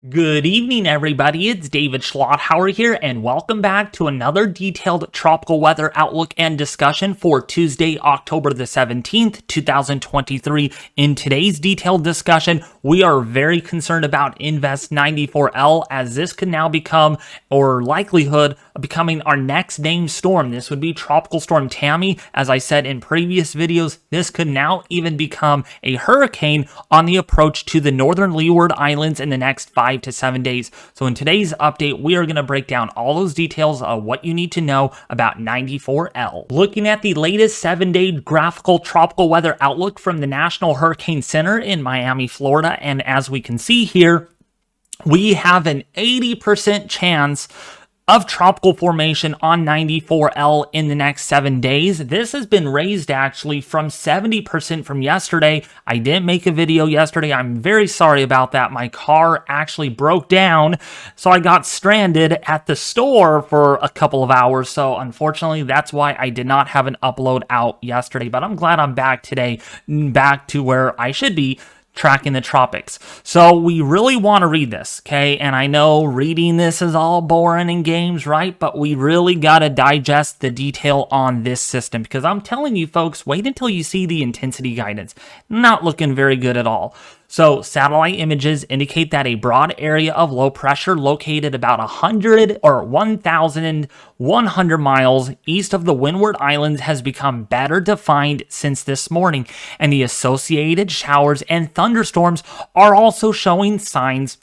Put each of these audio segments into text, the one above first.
Good evening, everybody. It's David Schlotthauer here, and welcome back to another detailed tropical weather outlook and discussion for Tuesday, October the 17th, 2023. In today's detailed discussion, we are very concerned about Invest 94L, as this could now become, or likelihood of becoming, our next named storm. This would be Tropical Storm Tammy. As I said in previous videos, this could now even become a hurricane on the approach to the northern Leeward Islands in the next 5 to 7 days. So in today's update, we are going to break down all those details of what you need to know about 94L. Looking at the latest 7-day graphical tropical weather outlook from the National Hurricane Center in Miami, Florida, and as we can see here, we have an 80% chance of tropical formation on 94L in the next 7 days. This has been raised actually from 70% from yesterday. I didn't make a video yesterday. I'm very sorry about that. My car actually broke down, so I got stranded at the store for a couple of hours. So unfortunately, that's why I did not have an upload out yesterday, but I'm glad I'm back today, back to where I should be, tracking the tropics. So we really want to read this, okay? And I know reading this is all boring in games, right? But we really got to digest the detail on this system, because I'm telling you folks, wait until you see the intensity guidance. Not looking very good at all. So satellite images indicate that a broad area of low pressure located about 100 or 1,100 miles east of the Windward Islands has become better defined since this morning, and the associated showers and thunderstorms are also showing signs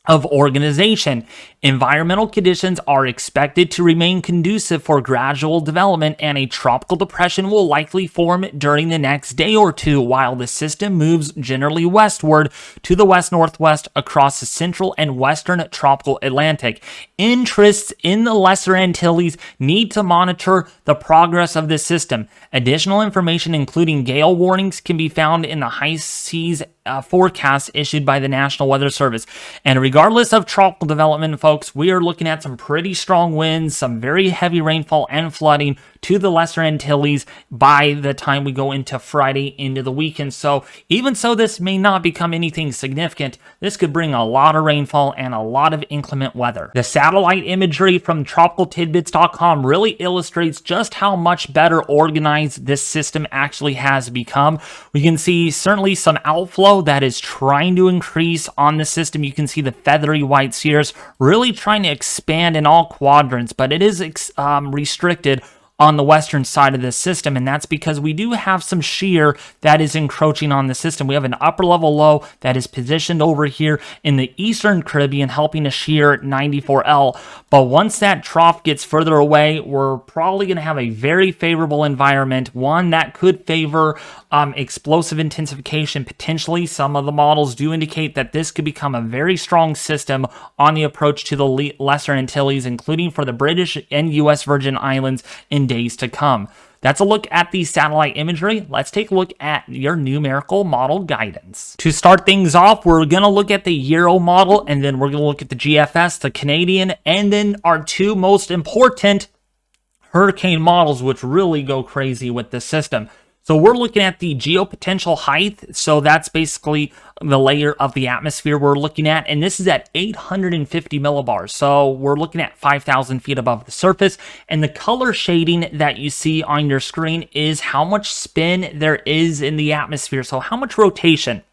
of organization. Environmental conditions are expected to remain conducive for gradual development, and a tropical depression will likely form during the next day or two while the system moves generally westward to the west-northwest across the central and western tropical Atlantic. Interests in the Lesser Antilles need to monitor the progress of this system. Additional information, including gale warnings, can be found in the high seas forecast issued by the National Weather Service. And regardless of tropical development, folks, we are looking at some pretty strong winds, some very heavy rainfall and flooding to the Lesser Antilles by the time we go into Friday into the weekend. So even so, this may not become anything significant. This could bring a lot of rainfall and a lot of inclement weather. The satellite imagery from tropicaltidbits.com really illustrates just how much better organized this system actually has become. We can see certainly some outflow that is trying to increase on the system. You can see the feathery white cirrus really trying to expand in all quadrants, but it is restricted on the western side of this system, and that's because we do have some shear that is encroaching on the system. We have an upper level low that is positioned over here in the eastern Caribbean, helping to shear 94L. But once that trough gets further away, we're probably going to have a very favorable environment, one that could favor explosive intensification. Potentially, some of the models do indicate that this could become a very strong system on the approach to the Lesser Antilles, including for the British and U.S. Virgin Islands in days to come. That's a look at the satellite imagery. Let's take a look at your numerical model guidance. To start things off, we're going to look at the Euro model, and then we're going to look at the GFS, the Canadian, and then our two most important hurricane models, which really go crazy with this system. So we're looking at the geopotential height. So that's basically the layer of the atmosphere we're looking at. And this is at 850 millibars. So we're looking at 5,000 feet above the surface. And the color shading that you see on your screen is how much spin there is in the atmosphere. So how much rotation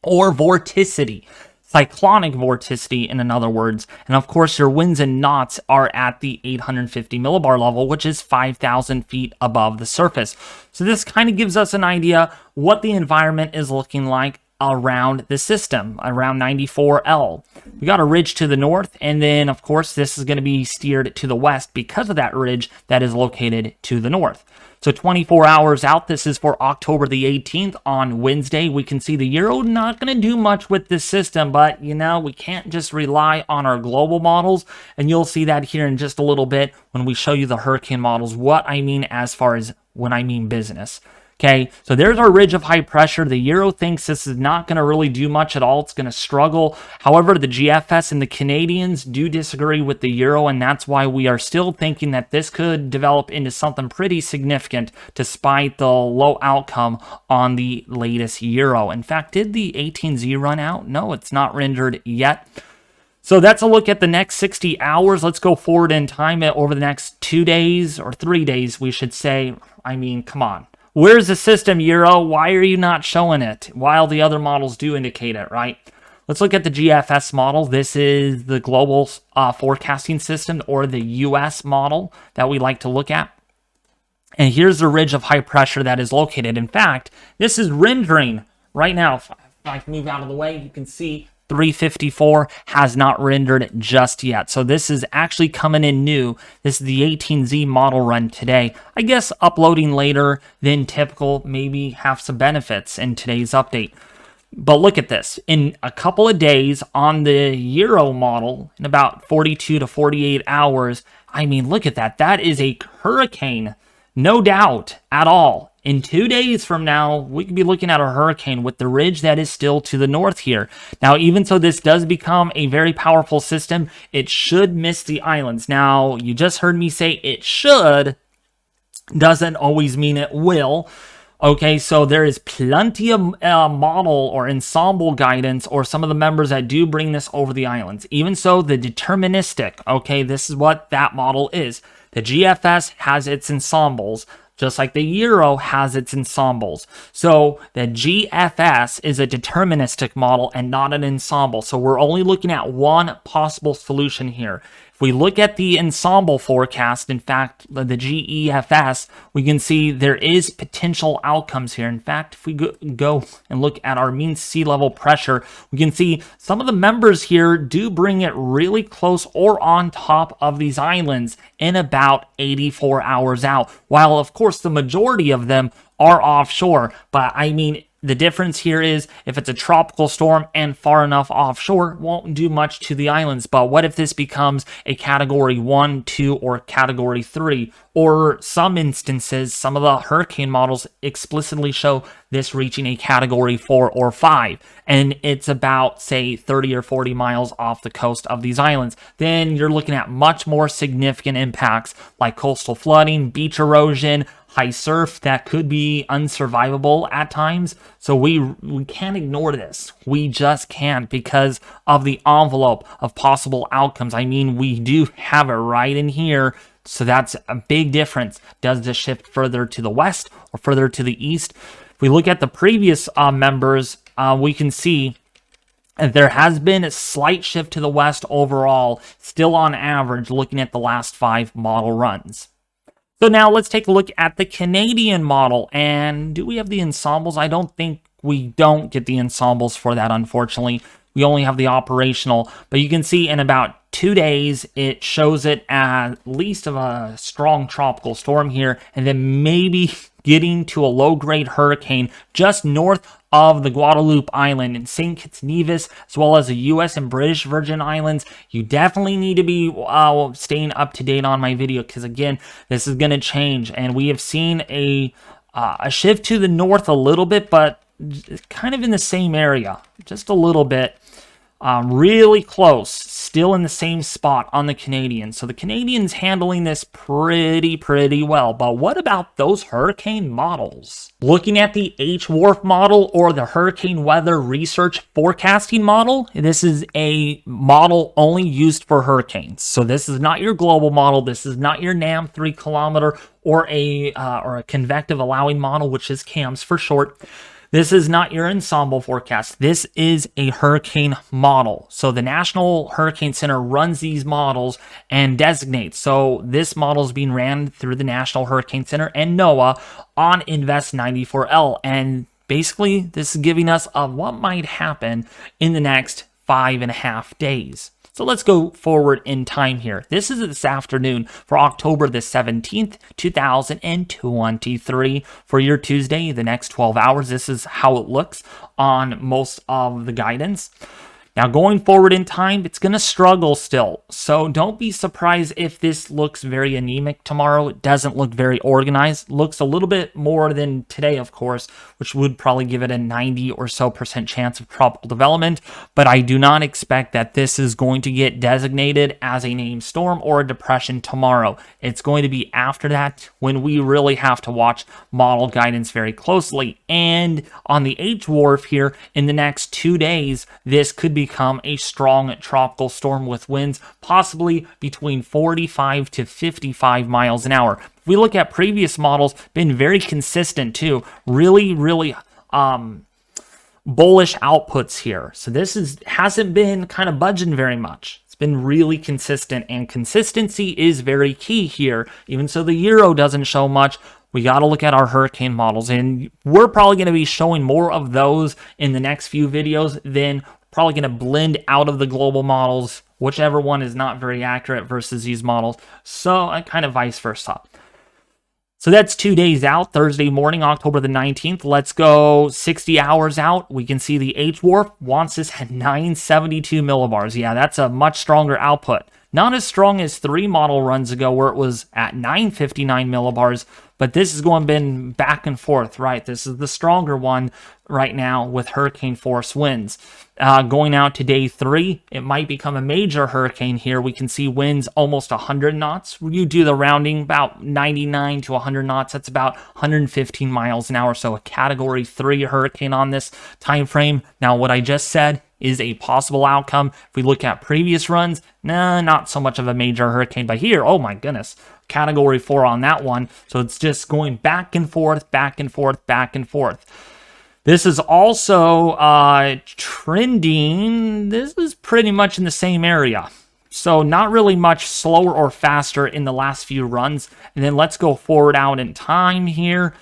or vorticity. Cyclonic vorticity, in other words. And of course, your winds and knots are at the 850 millibar level, which is 5,000 feet above the surface. So this kind of gives us an idea what the environment is looking like around the system, around 94L. We got a ridge to the north, and then, of course, this is going to be steered to the west because of that ridge that is located to the north. So 24 hours out, this is for October the 18th on Wednesday. We can see the Euro not going to do much with this system, but, you know, we can't just rely on our global models, and you'll see that here in just a little bit when we show you the hurricane models, what I mean as far as when I mean business. Okay, so there's our ridge of high pressure. The Euro thinks this is not going to really do much at all. It's going to struggle. However, the GFS and the Canadians do disagree with the Euro, and that's why we are still thinking that this could develop into something pretty significant despite the low outcome on the latest Euro. In fact, did the 18Z run out? No, it's not rendered yet. So that's a look at the next 60 hours. Let's go forward in time over the next 2 days or 3 days, we should say. I mean, come on. Where's the system, Euro? Why are you not showing it? While the other models do indicate it, right? Let's look at the GFS model. This is the global forecasting system, or the US model that we like to look at. And here's the ridge of high pressure that is located. In fact, this is rendering right now. If I move out of the way, you can see 354 has not rendered just yet. So this is actually coming in new. This is the 18Z model run today. I guess uploading later than typical maybe have some benefits in today's update. But look at this. In a couple of days on the Euro model, in about 42 to 48 hours, I mean, look at that. That is a hurricane. No doubt at all. In 2 days from now, we could be looking at a hurricane with the ridge that is still to the north here. Now, even so this does become a very powerful system, it should miss the islands. Now, you just heard me say it should. Doesn't always mean it will. Okay, so there is plenty of model or ensemble guidance, or some of the members that do bring this over the islands. Even so, the deterministic, okay, this is what that model is. The GFS has its ensembles, just like the Euro has its ensembles. So the GFS is a deterministic model and not an ensemble. So we're only looking at one possible solution here. If we look at the ensemble forecast, in fact, the GEFS, we can see there is potential outcomes here. In fact, if we go and look at our mean sea level pressure, we can see some of the members here do bring it really close or on top of these islands in about 84 hours out, while of course the majority of them are offshore. But I mean, the difference here is if it's a tropical storm and far enough offshore, it won't do much to the islands. But what if this becomes a category 1, 2, or category 3? Or some instances, some of the hurricane models explicitly show this reaching a category 4 or 5. And it's about, say, 30 or 40 miles off the coast of these islands. Then you're looking at much more significant impacts like coastal flooding, beach erosion, high surf that could be unsurvivable at times. So we can't ignore this. We just can't, because of the envelope of possible outcomes. I mean, we do have it right in here. So that's a big difference. Does this shift further to the west or further to the east? If we look at the previous members, we can see there has been a slight shift to the west overall, still on average, looking at the last 5 model runs. So now let's take a look at the Canadian model. And do we have the ensembles? I don't think we don't get the ensembles for that, unfortunately. We only have the operational. But you can see in about 2 days, it shows it at least of a strong tropical storm here, and then maybe getting to a low-grade hurricane just north of the Guadalupe Island in St. Kitts Nevis, as well as the U.S. and British Virgin Islands. You definitely need to be staying up to date on my video, because again, this is going to change, and we have seen a shift to the north a little bit, but kind of in the same area, just a little bit. Really close, still in the same spot on the Canadian. So the Canadians handling this pretty well. But what about those hurricane models? Looking at the HWRF model, or the Hurricane Weather Research Forecasting model, this is a model only used for hurricanes. So this is not your global model. This is not your NAM 3 kilometer or a convective allowing model, which is CAMS for short. This is not your ensemble forecast. This is a hurricane model. So the National Hurricane Center runs these models and designates. So this model is being ran through the National Hurricane Center and NOAA on Invest 94L. And basically, this is giving us what might happen in the next 5.5 days. So let's go forward in time here. This is this afternoon for October the 17th, 2023. For your Tuesday, the next 12 hours, this is how it looks on most of the guidance. Now, going forward in time, it's going to struggle still. So don't be surprised if this looks very anemic tomorrow. It doesn't look very organized. Looks a little bit more than today, of course, which would probably give it a 90% or so chance of tropical development. But I do not expect that this is going to get designated as a named storm or a depression tomorrow. It's going to be after that when we really have to watch model guidance very closely. And on the HWRF here, in the next 2 days, this could be become a strong tropical storm with winds possibly between 45 to 55 miles an hour. If we look at previous models, been very consistent too. Really bullish outputs here. So this hasn't been kind of budging very much. It's been really consistent, and consistency is very key here. Even so the Euro doesn't show much, we got to look at our hurricane models, and we're probably going to be showing more of those in the next few videos. Then probably going to blend out of the global models, whichever one is not very accurate versus these models. So kind of vice versa. So that's 2 days out, Thursday morning, October the 19th. Let's go 60 hours out. We can see the H-Wharf wants this at 972 millibars. Yeah, that's a much stronger output. Not as strong as 3 model runs ago where it was at 959 millibars, but this is been back and forth, right? This is the stronger one right now with hurricane force winds. Going out to day 3, it might become a major hurricane here. We can see winds almost 100 knots. You do the rounding, about 99 to 100 knots. That's about 115 miles an hour. So a category 3 hurricane on this time frame. Now, what I just said is a possible outcome. If we look at previous runs, not so much of a major hurricane, but here, oh my goodness, category 4 on that one. So it's just going back and forth, back and forth, back and forth. This is also trending. This is pretty much in the same area. So not really much slower or faster in the last few runs. And then let's go forward out in time here.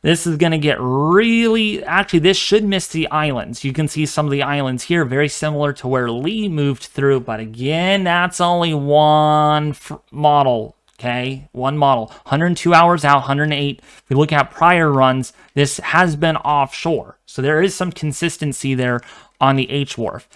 This is going to get really, actually, this should miss the islands. You can see some of the islands here, very similar to where Lee moved through. But again, that's only one model, okay? One model. 102 hours out, 108. If we look at prior runs, this has been offshore. So there is some consistency there on the H-Wharf.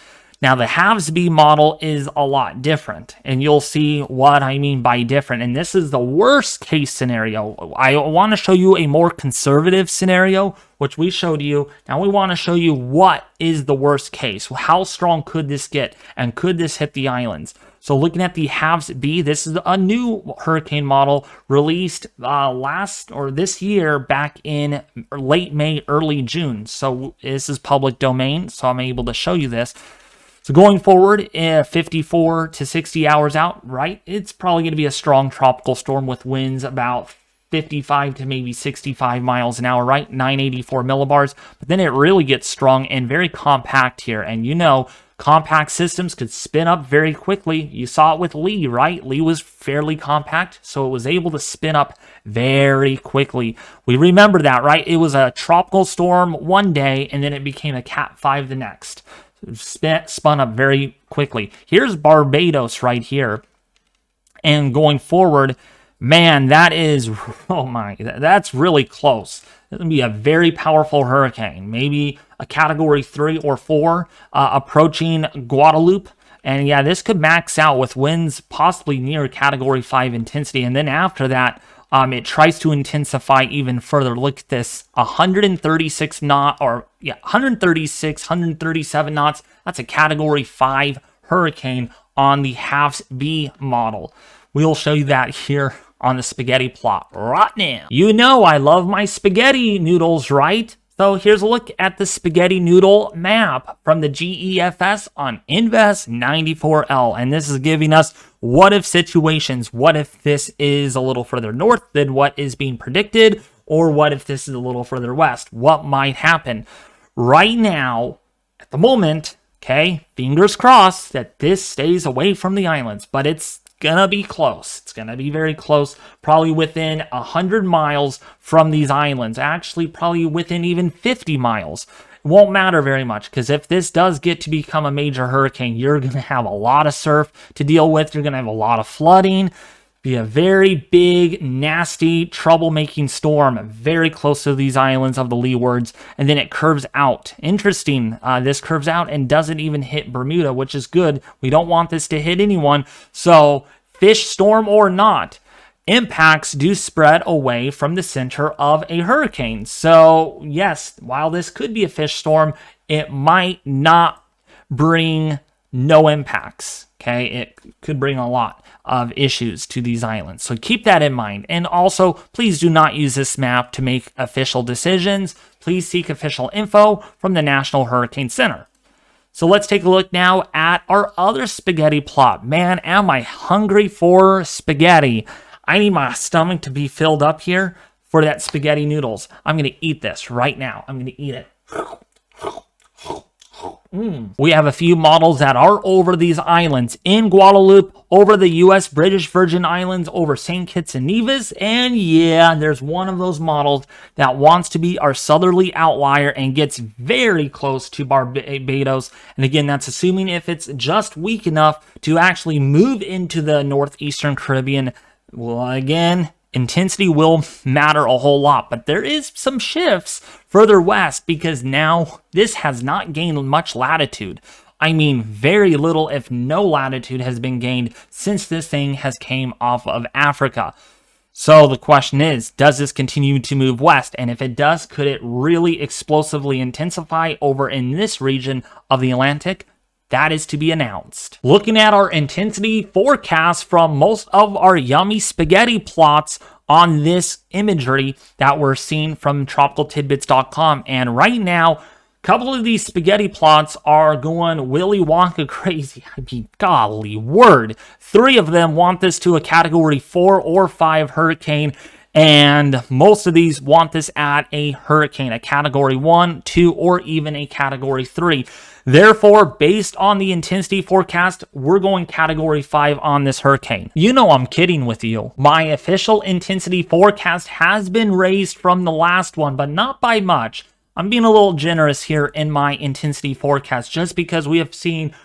Now, the halves-B model is a lot different, and you'll see what I mean by different. And this is the worst-case scenario. I want to show you a more conservative scenario, which we showed you. Now, we want to show you what is the worst case. How strong could this get, and could this hit the islands? So looking at the halves-B, this is a new hurricane model released this year back in late May, early June. So this is public domain, so I'm able to show you this. So going forward, 54 to 60 hours out, right, it's probably going to be a strong tropical storm with winds about 55 to maybe 65 miles an hour, right, 984 millibars. But then it really gets strong and very compact here. And you know, compact systems could spin up very quickly. You saw it with Lee, right? Lee was fairly compact, so it was able to spin up very quickly. We remember that, right? It was a tropical storm one day, and then it became a Cat 5 the next. Spun up very quickly. Here's Barbados right here. And going forward, man, that is, oh my, that's really close. It's going to be a very powerful hurricane. Maybe a category 3 or 4 approaching Guadeloupe. And yeah, this could max out with winds possibly near category 5 intensity. And then after that, it tries to intensify even further. Look at this, 136 knot, or yeah, 136, 137 knots. That's a category 5 hurricane on the halves-B model. We'll show you that here on the spaghetti plot right now. You know I love my spaghetti noodles, right? So here's a look at the spaghetti noodle map from the GEFS on Invest 94L. And this is giving us what if situations. What if this is a little further north than what is being predicted? Or what if this is a little further west? What might happen? Right now, at the moment, okay, fingers crossed that this stays away from the islands. But it's gonna be close. It's gonna be very close, probably within 100 miles from these islands. Actually, probably within even 50 miles. It won't matter very much, because if this does get to become a major hurricane, you're gonna have a lot of surf to deal with. You're gonna have a lot of flooding. Be a very big, nasty, troublemaking storm very close to these islands of the Leewards, and then it curves out. Interesting, this curves out and doesn't even hit Bermuda, which is good. We don't want this to hit anyone. So fish storm or not, impacts do spread away from the center of a hurricane. So yes, while this could be a fish storm, it might not bring no impacts. Okay, it could bring a lot of issues to these islands. So keep that in mind. And also, please do not use this map to make official decisions. Please seek official info from the National Hurricane Center. So let's take a look now at our other spaghetti plot. Man, am I hungry for spaghetti. I need my stomach to be filled up here for that spaghetti noodles. I'm going to eat this right now. I'm going to eat it. We have a few models that are over these islands in Guadeloupe, over the U.S. British Virgin Islands, over St. Kitts and Nevis, and yeah, there's one of those models that wants to be our southerly outlier and gets very close to Barbados. And again, that's assuming if it's just weak enough to actually move into the northeastern Caribbean. Well, again, intensity will matter a whole lot, but there is some shifts further west because now this has not gained much latitude. I mean, very little, if no latitude has been gained since this thing has came off of Africa. So the question is, does this continue to move west? And if it does, could it really explosively intensify over in this region of the Atlantic? That is to be announced. Looking at our intensity forecast from most of our yummy spaghetti plots on this imagery that we're seeing from tropicaltidbits.com. And right now, a couple of these spaghetti plots are going Willy Wonka crazy. I mean, golly word. 3 of them want this to a category 4 or 5 hurricane. And most of these want this at a hurricane, a category 1, 2, or even a category 3. Therefore, based on the intensity forecast, we're going category 5 on this hurricane. You know I'm kidding with you. My official intensity forecast has been raised from the last one, but not by much. I'm being a little generous here in my intensity forecast just because we have seen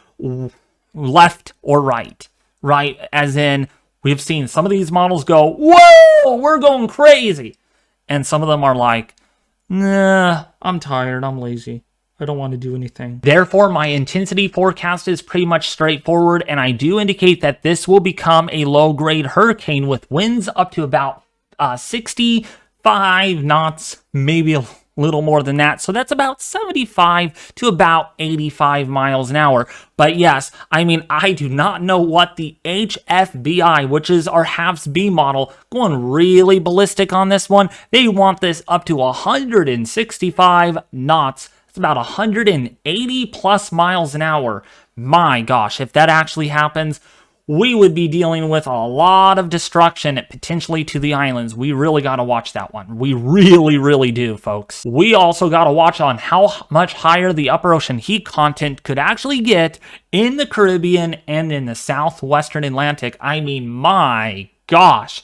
left or right, as in we've seen some of these models go, whoa, we're going crazy. And some of them are like, nah, I'm tired, I'm lazy. I don't want to do anything. Therefore, my intensity forecast is pretty much straightforward, and I do indicate that this will become a low-grade hurricane with winds up to about 65 knots, maybe a little more than that. So that's about 75 to about 85 miles an hour. But yes, I mean, I do not know what the HFBI, which is our HAFS-B model, going really ballistic on this one. They want this up to 165 knots. It's about 180 plus miles an hour. My gosh, if that actually happens, we would be dealing with a lot of destruction potentially to the islands. We really got to watch that one. We really, really do, folks. We also got to watch on how much higher the upper ocean heat content could actually get in the Caribbean and in the southwestern Atlantic. I mean, my gosh,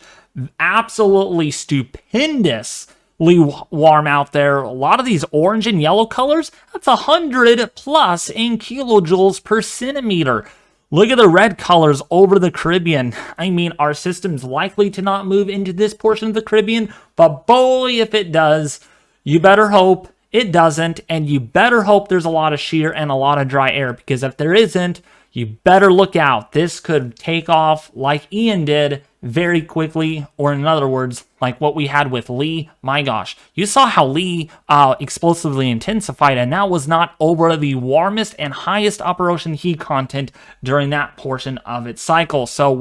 absolutely stupendous warm out there. A lot of these orange and yellow colors, that's 100 plus in kilojoules per centimeter. Look at the red colors over the Caribbean. I mean, our system's likely to not move into this portion of the Caribbean, but boy, if it does, you better hope it doesn't, and you better hope there's a lot of shear and a lot of dry air, because if there isn't, you better look out. This could take off like Ian did very quickly, or in other words, like what we had with Lee. My gosh, you saw how Lee explosively intensified, and that was not over the warmest and highest upper ocean heat content during that portion of its cycle. So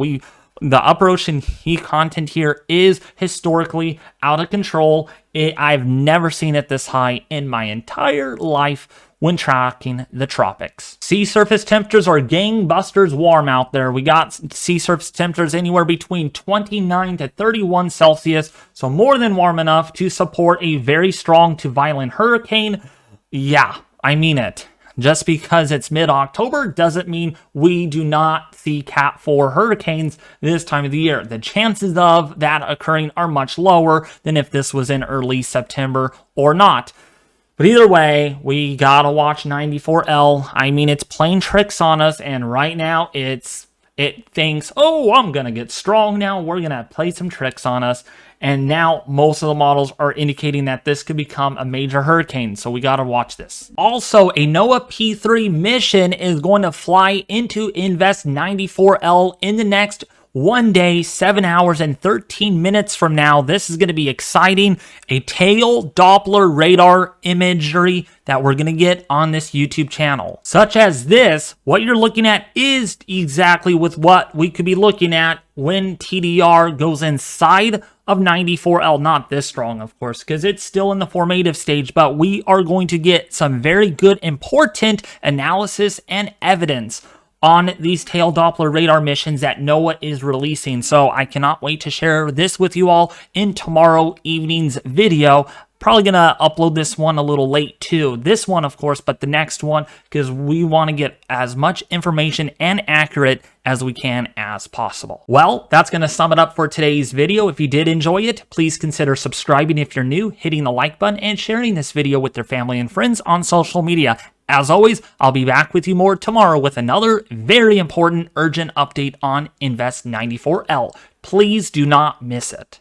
the upper ocean heat content here is historically out of control. I've never seen it this high in my entire life when tracking the tropics. Sea surface temperatures are gangbusters warm out there. We got sea surface temperatures anywhere between 29 to 31 Celsius, so more than warm enough to support a very strong to violent hurricane. Yeah, I mean it. Just because it's mid-October doesn't mean we do not see Cat 4 hurricanes this time of the year. The chances of that occurring are much lower than if this was in early September or not. But either way, we gotta watch 94L. I mean, it's playing tricks on us, and right now it thinks, oh, I'm gonna get strong now. We're gonna play some tricks on us. And now most of the models are indicating that this could become a major hurricane, so we gotta watch this. Also, a NOAA P3 mission is going to fly into Invest 94L in the next 1 day, 7 hours, and 13 minutes from now. This is going to be exciting. A tail Doppler radar imagery that we're going to get on this YouTube channel. Such as this, what you're looking at is exactly with what we could be looking at when TDR goes inside of 94L. Not this strong, of course, because it's still in the formative stage, but we are going to get some very good, important analysis and evidence on these tail Doppler radar missions that NOAA is releasing. So I cannot wait to share this with you all in tomorrow evening's video. Probably going to upload this one a little late too. This one, of course, but the next one, because we want to get as much information and accurate as we can as possible. Well, that's going to sum it up for today's video. If you did enjoy it, please consider subscribing if you're new, hitting the like button, and sharing this video with your family and friends on social media. As always, I'll be back with you more tomorrow with another very important, urgent update on Invest 94L. Please do not miss it.